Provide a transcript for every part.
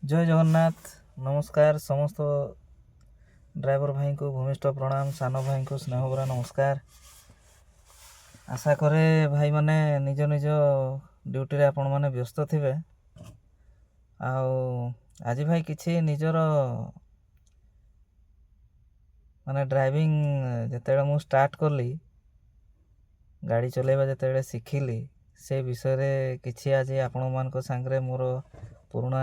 ଜୟ ଜଗନ୍ନାଥ। ନମସ୍କାର ସମସ୍ତ ଡ୍ରାଇଭର ଭାଇଙ୍କୁ ଭୂମିଷ୍ଠ ପ୍ରଣାମ, ସାନ ଭାଇଙ୍କୁ ସ୍ନେହ ଭରା ନମସ୍କାର। ଆଶା କରେ ଭାଇମାନେ ନିଜ ନିଜ ଡ୍ୟୁଟିରେ ଆପଣମାନେ ବ୍ୟସ୍ତ ଥିବେ। ଆଉ ଆଜି ଭାଇ କିଛି ନିଜର ଡ୍ରାଇଭିଂ ଯେତେବେଳେ ମୁଁ ଷ୍ଟାର୍ଟ କଲି, ଗାଡ଼ି ଚଲାଇବା ଯେତେବେଳେ ଶିଖିଲି, ସେ ବିଷୟରେ କିଛି ଆଜି ଆପଣମାନଙ୍କ ସାଙ୍ଗରେ ମୋର ପୁରୁଣା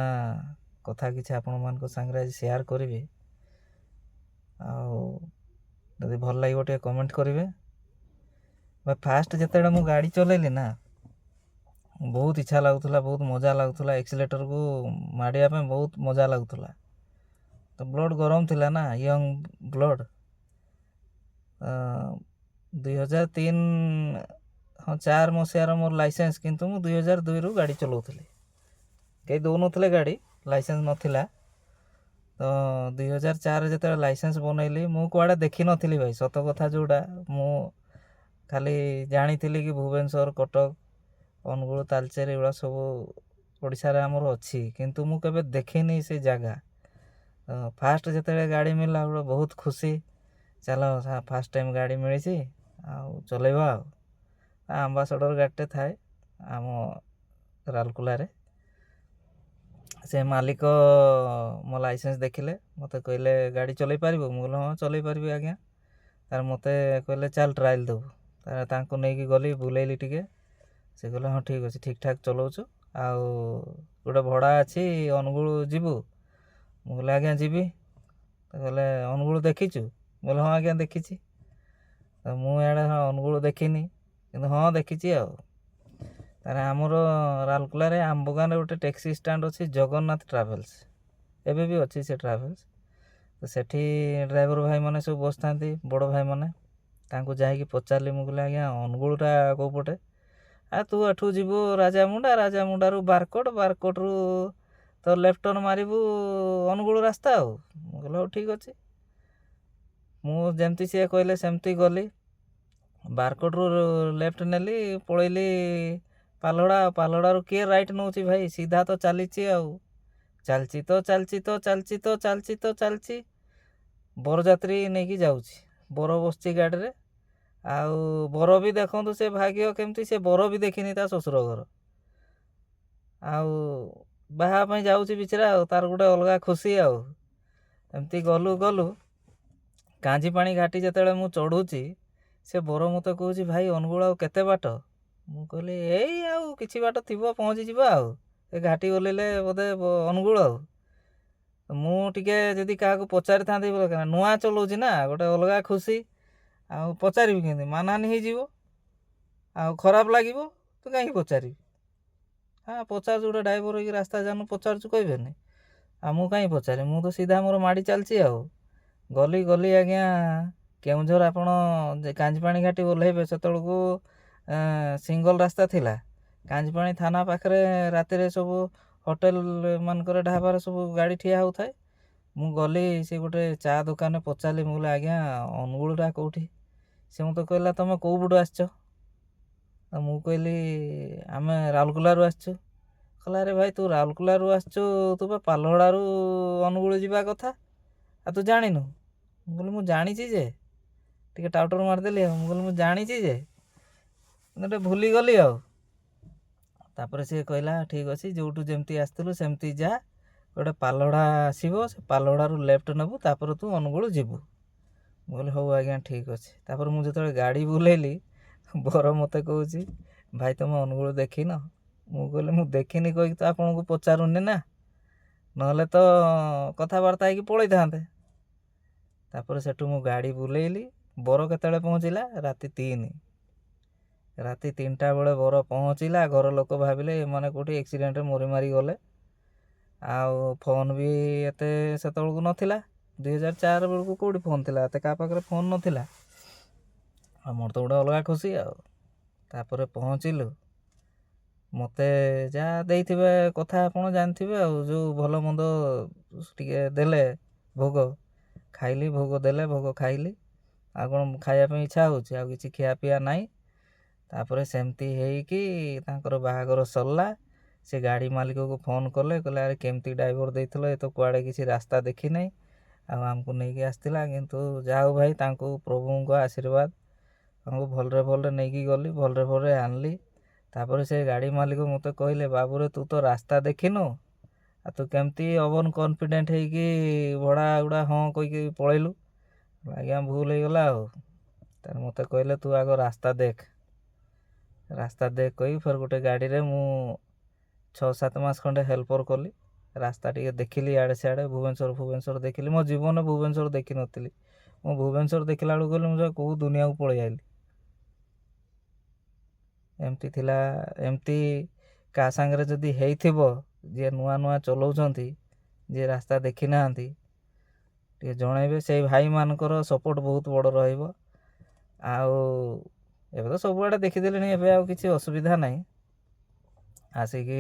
କଥା କିଛି ଆପଣମାନଙ୍କ ସାଙ୍ଗରେ ଆଜି ସେୟାର କରିବି। ଆଉ ଯଦି ଭଲ ଲାଗିବ ଟିକେ କମେଣ୍ଟ କରିବେ। ଫାଷ୍ଟ ଯେତେବେଳେ ମୁଁ ଗାଡ଼ି ଚଲେଇଲି ନା, ବହୁତ ଇଚ୍ଛା ଲାଗୁଥିଲା, ବହୁତ ମଜା ଲାଗୁଥିଲା। ଏକ୍ସିଲେଟରକୁ ମାଡ଼ିବା ପାଇଁ ବହୁତ ମଜା ଲାଗୁଥିଲା। ତ ବ୍ଲଡ଼ ଗରମ ଥିଲା ନା, ୟଙ୍ଗ ବ୍ଲଡ଼। 2003 ମସିହାର ମୋର ଲାଇସେନ୍ସ, କିନ୍ତୁ ମୁଁ 2002ରୁ ଗାଡ଼ି ଚଲାଉଥିଲି। କେହି ଦେଉନଥିଲେ ଗାଡ଼ି, ଲାଇସେନ୍ସ ନଥିଲା। ତ 2004ରେ ଯେତେବେଳେ ଲାଇସେନ୍ସ ବନେଇଲି, ମୁଁ କୁଆଡ଼େ ଦେଖିନଥିଲି ଭାଇ, ସତ କଥା ଯେଉଁଟା। ମୁଁ ଖାଲି ଜାଣିଥିଲି କି ଭୁବନେଶ୍ୱର, କଟକ, ଅନୁଗୁଳ, ତାଲଚେର ଏଗୁଡ଼ା ସବୁ ଓଡ଼ିଶାରେ ଆମର ଅଛି, କିନ୍ତୁ ମୁଁ କେବେ ଦେଖିନି ସେ ଜାଗା। ଫାଷ୍ଟ ଯେତେବେଳେ ଗାଡ଼ି ମିଳିଲା ବେଳେ ବହୁତ ଖୁସି। ଚାଲ ଫାଷ୍ଟ ଟାଇମ୍ ଗାଡ଼ି ମିଳିଛି, ଆଉ ଚଲେଇବା। ଆଉ ଆମ୍ବାସଡ଼ର ଗାଡ଼ିଟେ ଥାଏ ଆମ ରାଉରକେଲାରେ। ସେ ମାଲିକ ମୋ ଲାଇସେନ୍ସ ଦେଖିଲେ, ମୋତେ କହିଲେ ଗାଡ଼ି ଚଲେଇ ପାରିବୁ? ମୁଁ କହିଲି ହଁ ଚଲେଇ ପାରିବି ଆଜ୍ଞା। ତାର ମୋତେ କହିଲେ ଚାଲ ଟ୍ରାଏଲ୍ ଦେବୁ। ତାଙ୍କୁ ନେଇକି ଗଲି, ବୁଲେଇଲି ଟିକେ। ସେ କହିଲେ ହଁ ଠିକ୍ ଅଛି, ଠିକ୍ ଠାକ୍ ଚଲାଉଛୁ। ଆଉ ଗୋଟେ ଭଡ଼ା ଅଛି, ଅନୁଗୁଳ ଯିବୁ? ମୁଁ କହିଲି ଆଜ୍ଞା ଯିବି। ତ କହିଲେ ଅନୁଗୁଳ ଦେଖିଛୁ? ମୁଁ କହିଲି ହଁ ଆଜ୍ଞା ଦେଖିଛି। ତ ମୁଁ ଇଆଡ଼େ ହଁ ଅନୁଗୁଳ ଦେଖିନି, କିନ୍ତୁ ହଁ ଦେଖିଛି। ଆଉ ତାହେଲେ ଆମର ରାଉରକେଲାରେ ଆମ୍ବଗାଁରେ ଗୋଟେ ଟ୍ୟାକ୍ସି ଷ୍ଟାଣ୍ଡ ଅଛି, ଜଗନ୍ନାଥ ଟ୍ରାଭେଲ୍ସ। ଏବେ ବି ଅଛି ସେ ଟ୍ରାଭେଲ୍ସ। ତ ସେଠି ଡ୍ରାଇଭର ଭାଇମାନେ ସବୁ ବସିଥାନ୍ତି, ବଡ଼ ଭାଇମାନେ। ତାଙ୍କୁ ଯାଇକି ପଚାରିଲି, ମୁଁ କହିଲି ଆଜ୍ଞା ଅନୁଗୁଳଟା କେଉଁ ପଟେ? ତୁ ଏଠୁ ଯିବୁ ରାଜାମୁଣ୍ଡା, ରାଜାମୁଣ୍ଡାରୁ ବାରକୋଟ, ବାରକୋଟରୁ ତ ଲେଫ୍ଟ ଟର୍ନ ମାରିବୁ ଅନୁଗୁଳ ରାସ୍ତା। ଆଉ ମୁଁ କହିଲି ହଉ ଠିକ୍ ଅଛି। ମୁଁ ଯେମିତି ସିଏ କହିଲେ ସେମିତି ଗଲି। ବାରକୋଟରୁ ଲେଫ୍ଟ ନେଲି, ପଳେଇଲି ପାଲହଡ଼ା। ପାଲହଡ଼ାରୁ କିଏ ରାଇଟ୍ ନେଉଛି ଭାଇ, ସିଧା ତ ଚାଲିଛି। ଆଉ ଚାଲିଛି ତ ଚାଲିଛି ତ ଚାଲିଛି ତ ଚାଲିଛି ତ ଚାଲିଛି। ବରଯାତ୍ରୀ ନେଇକି ଯାଉଛି, ବର ବସିଛି ଗାଡ଼ିରେ। ଆଉ ବର ବି ଦେଖନ୍ତୁ, ସେ ଭାଗ୍ୟ କେମିତି, ସେ ବର ବି ଦେଖିନି ତା ଶ୍ୱଶୁର ଘର। ଆଉ ବାହା ପାଇଁ ଯାଉଛି ବିଚରା, ଆଉ ତାର ଗୋଟେ ଅଲଗା ଖୁସି। ଆଉ ଏମିତି ଗଲୁ ଗଲୁ କାଞ୍ଜିପାଣି ଘାଟି ଯେତେବେଳେ ମୁଁ ଚଢ଼ୁଛି, ସେ ବର ମୋତେ କହୁଛି ଭାଇ ଅନୁଗୁଳ ଆଉ କେତେ ବାଟ? ମୁଁ କହିଲି ଏଇ ଆଉ କିଛି ବାଟ ଥିବ, ପହଞ୍ଚିଯିବା। ଆଉ ଏ ଘାଟି ଓହ୍ଲେଇଲେ ବୋଧେ ଅନୁଗୁଳ। ଆଉ ମୁଁ ଟିକେ ଯଦି କାହାକୁ ପଚାରିଥାନ୍ତି, ବୋଲେ ନୂଆ ଚଲାଉଛି ନା, ଗୋଟେ ଅଲଗା ଖୁସି। ଆଉ ପଚାରିବି କେମିତି, ମାନାନି ହେଇଯିବ, ଆଉ ଖରାପ ଲାଗିବ। ତୁ କାହିଁକି ପଚାରିବି? ପଚାରୁଛୁ, ଗୋଟେ ଡ୍ରାଇଭର ହେଇକି ରାସ୍ତା ଜାଣୁ, ପଚାରୁଛୁ କହିବେନି? ଆଉ ମୁଁ କାହିଁକି ପଚାରିବି? ମୁଁ ତ ସିଧା ମୋର ମାଡ଼ି ଚାଲିଛି। ଆଉ ଗଲି ଗଲି ଆଜ୍ଞା କେଉଁଝର। ଆପଣ କାଞ୍ଜିପାଣି ଘାଟି ଓହ୍ଲେଇବେ, ସେତେବେଳକୁ ସିଙ୍ଗଲ ରାସ୍ତା ଥିଲା। କାଞ୍ଜିପାଣି ଥାନା ପାଖରେ ରାତିରେ ସବୁ ହୋଟେଲ ମାନଙ୍କରେ, ଢାବାରେ ସବୁ ଗାଡ଼ି ଠିଆ ହେଉଥାଏ। ମୁଁ ଗଲି, ସେ ଗୋଟେ ଚା ଦୋକାନରେ ପଚାରିଲି, ମୁଁ କହିଲି ଆଜ୍ଞା ଅନୁଗୁଳଟା କେଉଁଠି? ସେ ମୋତେ କହିଲା ତୁମେ କେଉଁ ପଟୁ ଆସିଛ? ମୁଁ କହିଲି ଆମେ ରାଉରକେଲାରୁ ଆସିଛୁ। କହିଲା ଆରେ ଭାଇ ତୁ ରାଉରକେଲାରୁ ଆସିଛୁ, ତୁ ବା ପାଲହଡ଼ାରୁ ଅନୁଗୁଳ ଯିବା କଥା, ଆଉ ତୁ ଜାଣିନୁ? ମୁଁ କହିଲି ମୁଁ ଜାଣିଛି ଯେ, ଟିକେ ଟାଉଟର ମାରିଦେଲି। ଆଉ ମୁଁ କହିଲି ମୁଁ ଜାଣିଛି ଯେ, କିନ୍ତୁ ଟିକେ ଭୁଲିଗଲି। ଆଉ ତାପରେ ସିଏ କହିଲା ଠିକ୍ ଅଛି, ଯେଉଁଠୁ ଯେମିତି ଆସିଥିଲୁ ସେମିତି ଯା, ଗୋଟେ ପାଲହଡ଼ା ଆସିବ, ସେ ପାଲହଡ଼ାରୁ ଲେଫ୍ଟ ନେବୁ, ତାପରେ ତୁ ଅନୁଗୁଳ ଯିବୁ। ମୁଁ କହିଲି ହଉ ଆଜ୍ଞା ଠିକ୍ ଅଛି। ତାପରେ ମୁଁ ଯେତେବେଳେ ଗାଡ଼ି ବୁଲେଇଲି, ବର ମୋତେ କହୁଛି ଭାଇ ତୁମେ ଅନୁଗୁଳ ଦେଖିନ? ମୁଁ କହିଲି ମୁଁ ଦେଖିନି କହିକି ତ ଆପଣଙ୍କୁ ପଚାରୁନି ନା, ନହେଲେ ତ କଥାବାର୍ତ୍ତା ହେଇକି ପଳେଇଥାନ୍ତେ। ତାପରେ ସେଠୁ ମୁଁ ଗାଡ଼ି ବୁଲେଇଲି। ବର କେତେବେଳେ ପହଞ୍ଚିଲା? ରାତି 3ଟା ବେଳେ ବର ପହଞ୍ଚିଲା। ଘର ଲୋକ ଭାବିଲେ ଏମାନେ କେଉଁଠି ଆକ୍ସିଡେଣ୍ଟରେ ମରି ମାରି ଗଲେ। ଆଉ ଫୋନ୍ ବି ଏତେ ସେତେବେଳକୁ ନଥିଲା। 2004 ବେଳକୁ କେଉଁଠି ଫୋନ୍ ଥିଲା? ଏତେ କାହା ପାଖରେ ଫୋନ୍ ନଥିଲା। ଆଉ ମୋର ତ ଗୋଟେ ଅଲଗା ଖୁସି। ଆଉ ତାପରେ ପହଞ୍ଚିଲୁ। ମୋତେ ଯାହା ଦେଇଥିବେ କଥା ଆପଣ ଜାଣିଥିବେ, ଆଉ ଯେଉଁ ଭଲ ମନ୍ଦ ଟିକେ ଦେଲେ ଭୋଗ ଖାଇଲି। ଭୋଗ ଦେଲେ, ଭୋଗ ଖାଇଲି। ଆଉ କ'ଣ ଖାଇବା ପାଇଁ ଇଚ୍ଛା ହେଉଛି? ଆଉ କିଛି ଖିଆ ପିଆ ନାହିଁ। ତାପରେ ସେମିତି ହେଇକି ତାଙ୍କର ବାହାଘର ସରିଲା। ସେ ଗାଡ଼ି ମାଲିକକୁ ଫୋନ୍ କଲେ, କହିଲେ ଆରେ କେମିତି ଡ୍ରାଇଭର ଦେଇଥିଲ, ଏ ତ କୁଆଡ଼େ କିଛି ରାସ୍ତା ଦେଖିନାହିଁ, ଆଉ ଆମକୁ ନେଇକି ଆସିଥିଲା। କିନ୍ତୁ ଯାହା ହଉ ଭାଇ, ତାଙ୍କୁ ପ୍ରଭୁଙ୍କ ଆଶୀର୍ବାଦ, ତାଙ୍କୁ ଭଲରେ ଭଲରେ ନେଇକି ଗଲି, ଭଲରେ ଭଲରେ ଆଣିଲି। ତାପରେ ସେ ଗାଡ଼ି ମାଲିକ ମୋତେ କହିଲେ, ବାବୁରେ ତୁ ତ ରାସ୍ତା ଦେଖିନୁ, ଆଉ ତୁ କେମିତି ଓଭର କନଫିଡେଣ୍ଟ ହେଇକି ଭଡ଼ା ଗୁଡ଼ା ହଁ କହିକି ପଳେଇଲୁ। ଆଜ୍ଞା ଭୁଲ ହେଇଗଲା ଆଉ। ତାର ମୋତେ କହିଲେ ତୁ ଆଗ ରାସ୍ତା ଦେଖ କହି ଫେର ଗୋଟେ ଗାଡ଼ିରେ ମୁଁ 6-7 ମାସ ଖଣ୍ଡେ ହେଲ୍ପର କଲି। ରାସ୍ତା ଟିକେ ଦେଖିଲି ଇଆଡ଼େ ସିଆଡ଼େ, ଭୁବନେଶ୍ୱର ଦେଖିଲି। ମୋ ଜୀବନରେ ଭୁବନେଶ୍ୱର ଦେଖିନଥିଲି। ମୁଁ ଭୁବନେଶ୍ୱର ଦେଖିଲା ବେଳକୁ କହିଲି ମୁଁ କେଉଁ ଦୁନିଆକୁ ପଳେଇ ଆଇଲି। ଏମିତି ଥିଲା। ଏମିତି କାହା ସାଙ୍ଗରେ ଯଦି ହେଇଥିବ, ଯିଏ ନୂଆ ନୂଆ ଚଲାଉଛନ୍ତି, ଯିଏ ରାସ୍ତା ଦେଖିନାହାନ୍ତି, ଟିକେ ଜଣାଇବେ। ସେଇ ଭାଇମାନଙ୍କର ସପୋର୍ଟ ବହୁତ ବଡ଼ ରହିବ। ଆଉ ଏବେ ତ ସବୁଆଡ଼େ ଦେଖିଦେଲେଣି, ଏବେ ଆଉ କିଛି ଅସୁବିଧା ନାହିଁ। ଆସିକି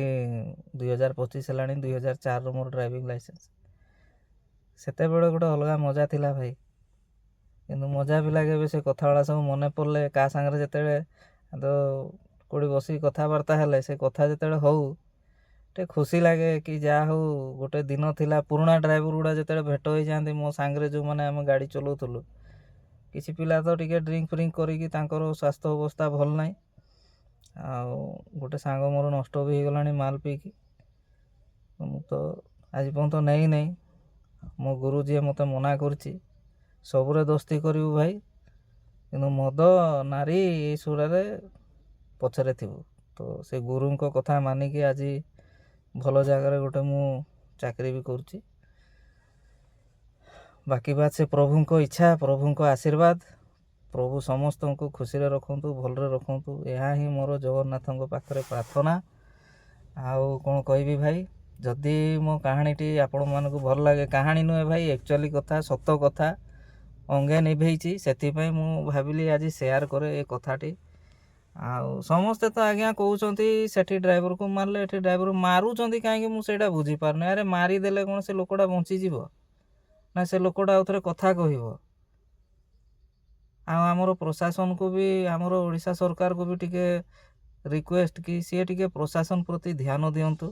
2025 ହେଲାଣି, 2004ରୁ ମୋର ଡ୍ରାଇଭିଂ ଲାଇସେନ୍ସ। ସେତେବେଳେ ଗୋଟେ ଅଲଗା ମଜା ଥିଲା ଭାଇ। କିନ୍ତୁ ମଜା ବି ଲାଗେ ଏବେ ସେ କଥାଗୁଡ଼ା ସବୁ ମନେ ପଡ଼ିଲେ। କାହା ସାଙ୍ଗରେ ଯେତେବେଳେ ତ କେଉଁଠି ବସିକି କଥାବାର୍ତ୍ତା ହେଲେ, ସେ କଥା ଯେତେବେଳେ ହଉ ଟିକେ ଖୁସି ଲାଗେ କି ଯାହା ହଉ ଗୋଟେ ଦିନ ଥିଲା। ପୁରୁଣା ଡ୍ରାଇଭର ଗୁଡ଼ା ଯେତେବେଳେ ଭେଟ ହେଇଯାଆନ୍ତି, ମୋ ସାଙ୍ଗରେ ଯେଉଁମାନେ ଆମେ ଗାଡ଼ି ଚଲାଉଥିଲୁ, କିଛି ପିଲା ତ ଟିକେ ଡ୍ରିଙ୍କ ଫ୍ରିଙ୍କ କରିକି ତାଙ୍କର ସ୍ୱାସ୍ଥ୍ୟ ଅବସ୍ଥା ଭଲ ନାହିଁ। ଆଉ ଗୋଟେ ସାଙ୍ଗ ମୋର ନଷ୍ଟ ବି ହେଇଗଲାଣି ମାଲ ପିଇକି। ମୁଁ ତ ଆଜି ପର୍ଯ୍ୟନ୍ତ ନେଇନାହିଁ। ମୋ ଗୁରୁ ଯିଏ ମୋତେ ମନା କରିଛି, ସବୁରେ ଦୋସ୍ତି କରିବୁ ଭାଇ, କିନ୍ତୁ ମଦ ନାରୀ ଏଇସବୁରେ ପଛରେ ଥିବୁ। ତ ସେ ଗୁରୁଙ୍କ କଥା ମାନିକି ଆଜି ଭଲ ଜାଗାରେ ଗୋଟେ ମୁଁ ଚାକିରି ବି କରୁଛି। ବାକି ବାତ ସେ ପ୍ରଭୁଙ୍କ ଇଚ୍ଛା, ପ୍ରଭୁଙ୍କ ଆଶୀର୍ବାଦ। ପ୍ରଭୁ ସମସ୍ତଙ୍କୁ ଖୁସିରେ ରଖନ୍ତୁ, ଭଲରେ ରଖନ୍ତୁ, ଏହା ହିଁ ମୋର ଜଗନ୍ନାଥଙ୍କ ପାଖରେ ପ୍ରାର୍ଥନା। ଆଉ କ'ଣ କହିବି ଭାଇ, ଯଦି ମୋ କାହାଣୀଟି ଆପଣମାନଙ୍କୁ ଭଲ ଲାଗେ, କାହାଣୀ ନୁହେଁ ଭାଇ, ଆକ୍ଚୁଆଲି କଥା, ସତ କଥା ଅଙ୍ଗେ ନିଭେଇଛି, ସେଥିପାଇଁ ମୁଁ ଭାବିଲି ଆଜି ସେୟାର କରେ ଏ କଥାଟି। ଆଉ ସମସ୍ତେ ତ ଆଜ୍ଞା କହୁଛନ୍ତି ସେଠି ଡ୍ରାଇଭରକୁ ମାରିଲେ, ଏଠି ଡ୍ରାଇଭର ମାରୁଛନ୍ତି କାହିଁକି, ମୁଁ ସେଇଟା ବୁଝିପାରୁନି। ଆରେ ମାରିଦେଲେ କ'ଣ ସେ ଲୋକଟା ବଞ୍ଚିଯିବ, ନା ସେ ଲୋକଟା ଆଉ ଥରେ କଥା କହିବ? ଆଉ ଆମର ପ୍ରଶାସନକୁ ବି, ଆମର ଓଡ଼ିଶା ସରକାରକୁ ବି ଟିକେ ରିକ୍ୱେଷ୍ଟ କି ସିଏ ଟିକେ ପ୍ରଶାସନ ପ୍ରତି ଧ୍ୟାନ ଦିଅନ୍ତୁ।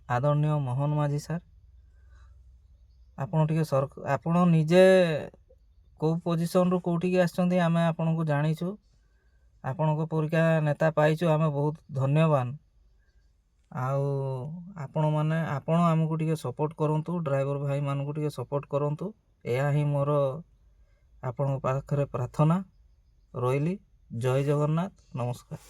ଆଦରଣୀୟ ମୋହନ ମାଝୀ ସାର୍, ଆପଣ ଟିକେ ଆପଣ ନିଜେ କେଉଁ ପୋଜିସନରୁ କେଉଁଠିକି ଆସିଛନ୍ତି ଆମେ ଆପଣଙ୍କୁ ଜାଣିଛୁ। ଆପଣଙ୍କ ପରିକା ନେତା ପାଇଛୁ ଆମେ, ବହୁତ ଧନ୍ୟବାନ। ଆଉ ଆପଣ ଆମକୁ ଟିକେ ସପୋର୍ଟ କରନ୍ତୁ, ଡ୍ରାଇଭର ଭାଇମାନଙ୍କୁ ଟିକେ ସପୋର୍ଟ କରନ୍ତୁ। ଏହା ହିଁ ମୋର ଆପଣଙ୍କ ପାଖରେ ପ୍ରାର୍ଥନା। ରହିଲି। ଜୟ ଜଗନ୍ନାଥ, ନମସ୍କାର।